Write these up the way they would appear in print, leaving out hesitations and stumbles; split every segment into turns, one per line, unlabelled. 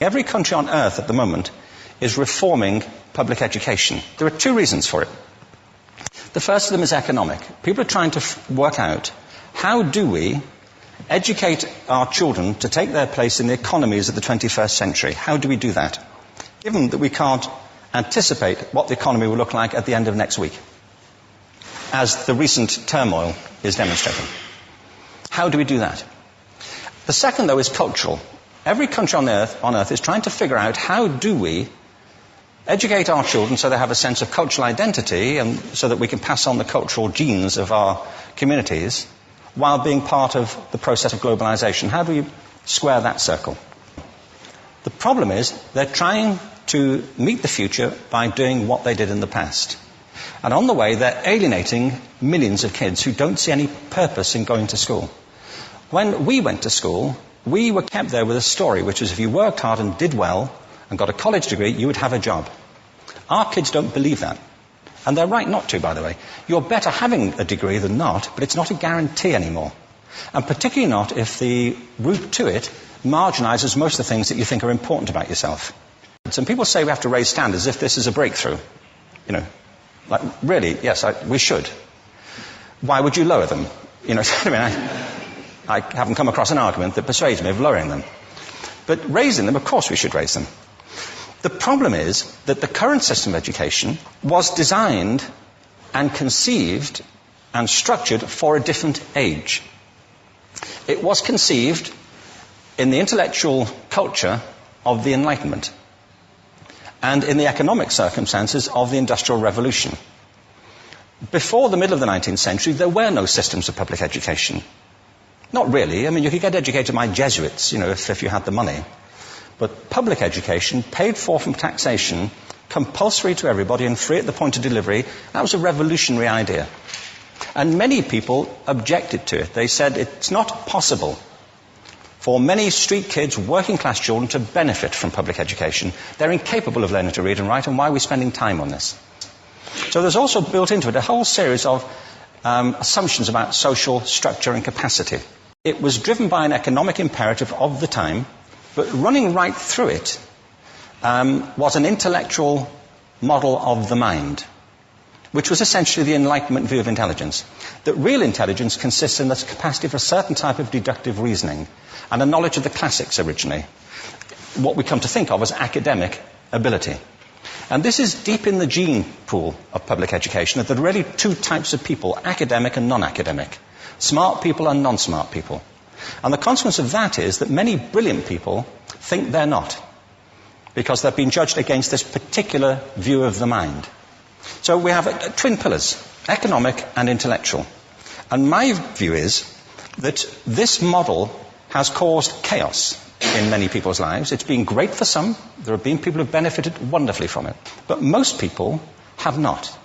Every country on earth at the moment is reforming public education. There are two reasons for it. The first of them is economic. People are trying to work out, how do we educate our children to take their place in the economies of the 21st century? How do we do that? Given that we can't anticipate what the economy will look like at the end of next week, as the recent turmoil is demonstrating. How do we do that? The second, though, is cultural. Every country on earth is trying to figure out, how do we educate our children so they have a sense of cultural identity and so that we can pass on the cultural genes of our communities while being part of the process of globalization. How do we square that circle? The problem is they're trying to meet the future by doing what they did in the past. And on the way, they're alienating millions of kids who don't see any purpose in going to school. When we went to school, we were kept there with a story, which was if you worked hard and did well and got a college degree, you would have a job. Our kids don't believe that. And they're right not to, by the way. You're better having a degree than not, but it's not a guarantee anymore. And particularly not if the route to it marginalizes most of the things that you think are important about yourself. Some people say we have to raise standards as if this is a breakthrough. You know, like, really, yes, we should. Why would you lower them? You know, I mean, I haven't come across an argument that persuades me of lowering them. But raising them, of course we should raise them. The problem is that the current system of education was designed and conceived and structured for a different age. It was conceived in the intellectual culture of the Enlightenment and in the economic circumstances of the Industrial Revolution. Before the middle of the 19th century, there were no systems of public education. Not really. I mean, you could get educated by Jesuits, you know, if you had the money. But public education, paid for from taxation, compulsory to everybody and free at the point of delivery, that was a revolutionary idea. And many people objected to it. They said it's not possible for many street kids, working class children, to benefit from public education. They're incapable of learning to read and write, and why are we spending time on this? So there's also built into it a whole series of assumptions about social structure and capacity. It was driven by an economic imperative of the time, but running right through it was an intellectual model of the mind, which was essentially the Enlightenment view of intelligence. That real intelligence consists in the capacity for a certain type of deductive reasoning and a knowledge of the classics originally, what we come to think of as academic ability. And this is deep in the gene pool of public education, that there are really two types of people, academic and non-academic, smart people and non-smart people. And the consequence of that is that many brilliant people think they're not, because they've been judged against this particular view of the mind. So we have twin pillars, economic and intellectual. And my view is that this model has caused chaos in many people's lives. It's been great for some. There have been people who have benefited wonderfully from it. But most people have not.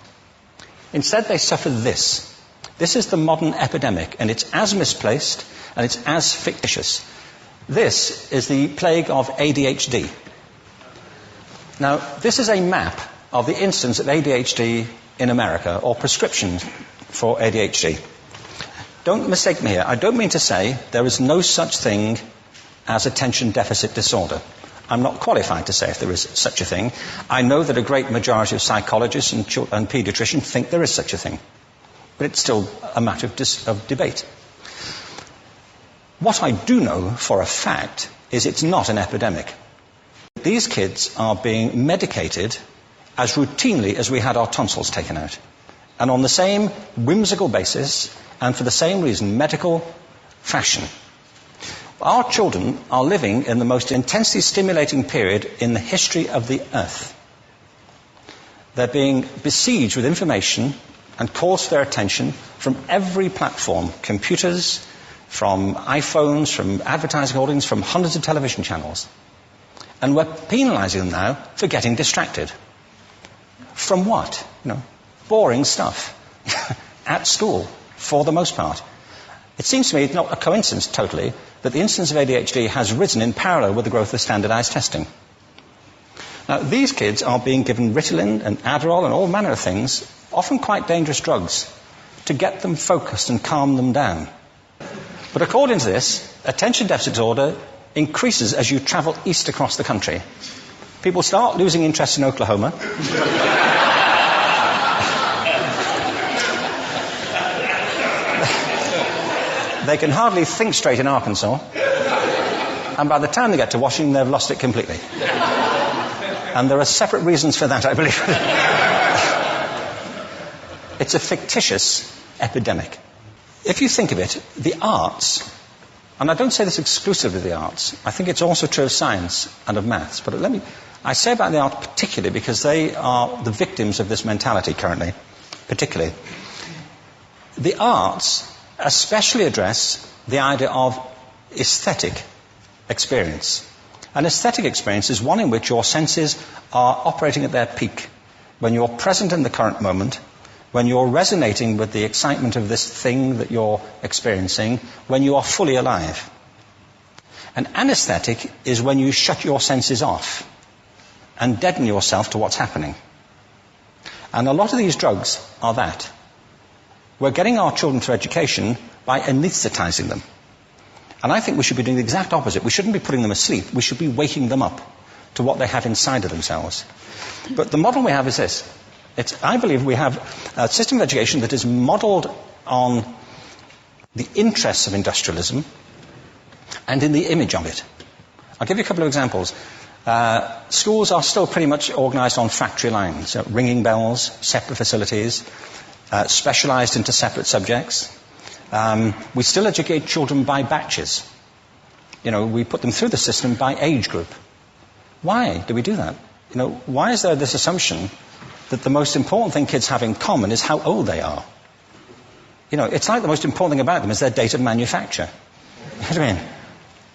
Instead, they suffer this. This is the modern epidemic, and it's as misplaced and it's as fictitious. This is the plague of ADHD. Now, this is a map of the incidence of ADHD in America, or prescriptions for ADHD. Don't mistake me here. I don't mean to say there is no such thing as attention deficit disorder. I'm not qualified to say if there is such a thing. I know that a great majority of psychologists and paediatricians think there is such a thing. But it's still a matter of debate. What I do know for a fact is it's not an epidemic. These kids are being medicated as routinely as we had our tonsils taken out. And on the same whimsical basis, and for the same reason, medical fashion. Our children are living in the most intensely stimulating period in the history of the earth. They're being besieged with information and calls for their attention from every platform, computers, from iPhones, from advertising holdings, from hundreds of television channels. And we're penalizing them now for getting distracted. From what? You know, boring stuff. At school, for the most part. It seems to me it's not a coincidence totally that the incidence of ADHD has risen in parallel with the growth of standardized testing. Now, these kids are being given Ritalin and Adderall and all manner of things, often quite dangerous drugs, to get them focused and calm them down. But according to this, attention deficit disorder increases as you travel east across the country. People start losing interest in Oklahoma. They can hardly think straight in Arkansas. And by the time they get to Washington, they've lost it completely. And there are separate reasons for that, I believe. It's a fictitious epidemic. If you think of it, the arts, and I don't say this exclusively of the arts, I think it's also true of science and of maths, but I say about the arts particularly because they are the victims of this mentality currently, particularly. The arts especially address the idea of aesthetic experience. An aesthetic experience is one in which your senses are operating at their peak, when you're present in the current moment, when you're resonating with the excitement of this thing that you're experiencing, when you are fully alive. An anesthetic is when you shut your senses off and deaden yourself to what's happening. And a lot of these drugs are that. We're getting our children through education by anesthetizing them. And I think we should be doing the exact opposite. We shouldn't be putting them asleep. We should be waking them up to what they have inside of themselves. But the model we have is this. I believe we have a system of education that is modeled on the interests of industrialism and in the image of it. I'll give you a couple of examples. Schools are still pretty much organized on factory lines, ringing bells, separate facilities, specialized into separate subjects. We still educate children by batches. We put them through the system by age group. Why do we do that? Why is there this assumption that the most important thing kids have in common is how old they are? It's like the most important thing about them is their date of manufacture. You know what I mean?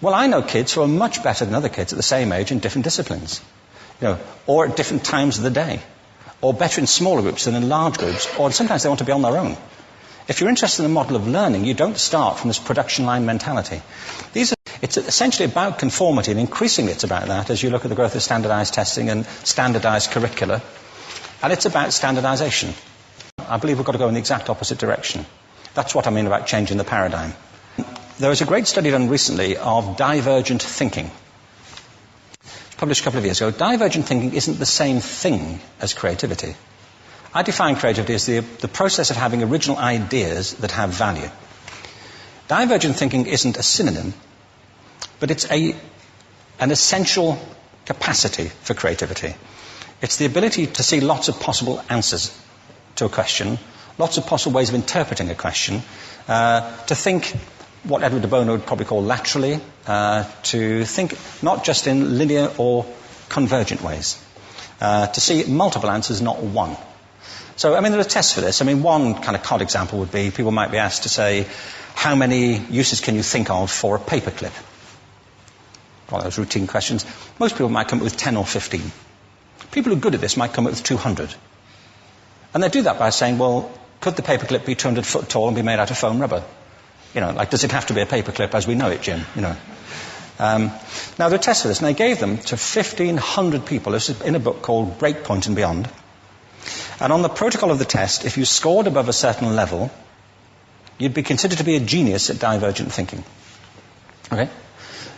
Well, I know kids who are much better than other kids at the same age in different disciplines, or at different times of the day, or better in smaller groups than in large groups, or sometimes they want to be on their own. If you're interested in the model of learning, you don't start from this production line mentality. It's essentially about conformity, and increasingly it's about that as you look at the growth of standardized testing and standardized curricula. And it's about standardization. I believe we've got to go in the exact opposite direction. That's what I mean about changing the paradigm. There was a great study done recently of divergent thinking. Published a couple of years ago. Divergent thinking isn't the same thing as creativity. I define creativity as the process of having original ideas that have value. Divergent thinking isn't a synonym, but it's an essential capacity for creativity. It's the ability to see lots of possible answers to a question, lots of possible ways of interpreting a question, to think what Edward de Bono would probably call laterally, to think not just in linear or convergent ways, to see multiple answers, not one. So, there are tests for this. One kind of cod example would be, people might be asked to say, how many uses can you think of for a paperclip? Well, those routine questions. Most people might come up with 10 or 15. People who are good at this might come up with 200. And they do that by saying, well, could the paperclip be 200 foot tall and be made out of foam rubber? Does it have to be a paperclip as we know it, Jim? Now, there are tests for this, and they gave them to 1,500 people. This is in a book called Breakpoint and Beyond. And on the protocol of the test, if you scored above a certain level, you'd be considered to be a genius at divergent thinking. Okay?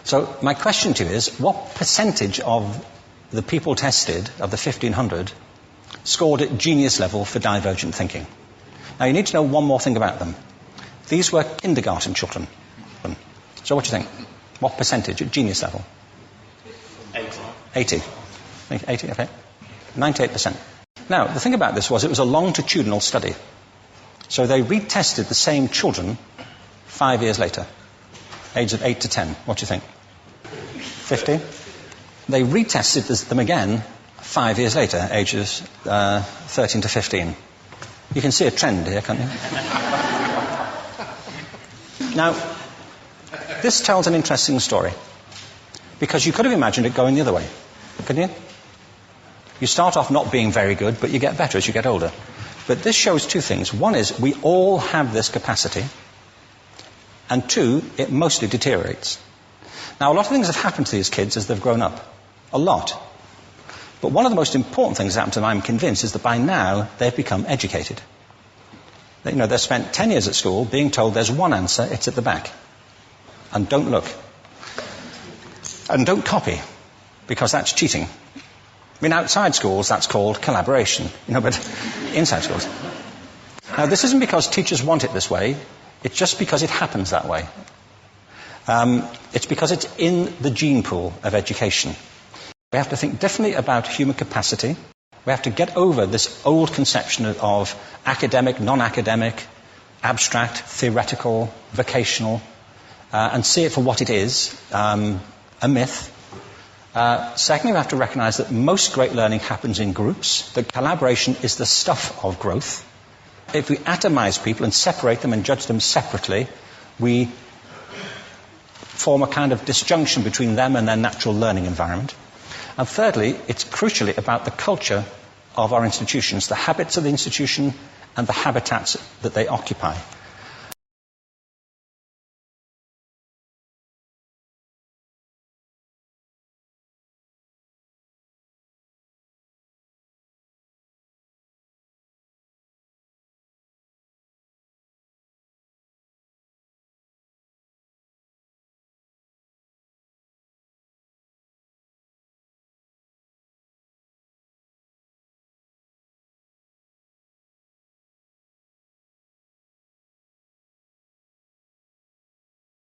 So my question to you is, what percentage of the people tested, of the 1,500, scored at genius level for divergent thinking? Now, you need to know one more thing about them. These were kindergarten children. So what do you think? What percentage at genius level? 80. 80, okay. 98%. Now, the thing about this was it was a longitudinal study. So they retested the same children 5 years later, ages of 8 to 10. What do you think? 50? They retested them again 5 years later, ages 13 to 15. You can see a trend here, can't you? Now, this tells an interesting story, because you could have imagined it going the other way, couldn't you? You start off not being very good, but you get better as you get older. But this shows two things. One is we all have this capacity, and two, it mostly deteriorates. Now, a lot of things have happened to these kids as they've grown up. A lot. But one of the most important things that happened to them, I'm convinced, is that by now they've become educated. They've spent 10 years at school being told there's one answer, it's at the back. And don't look. And don't copy, because that's cheating. I mean, outside schools, that's called collaboration, but inside schools. Now, this isn't because teachers want it this way. It's just because it happens that way. It's because it's in the gene pool of education. We have to think differently about human capacity. We have to get over this old conception of academic, non-academic, abstract, theoretical, vocational, and see it for what it is, a myth. Secondly, we have to recognize that most great learning happens in groups, that collaboration is the stuff of growth. If we atomize people and separate them and judge them separately, we form a kind of disjunction between them and their natural learning environment. And thirdly, it's crucially about the culture of our institutions, the habits of the institution and the habitats that they occupy.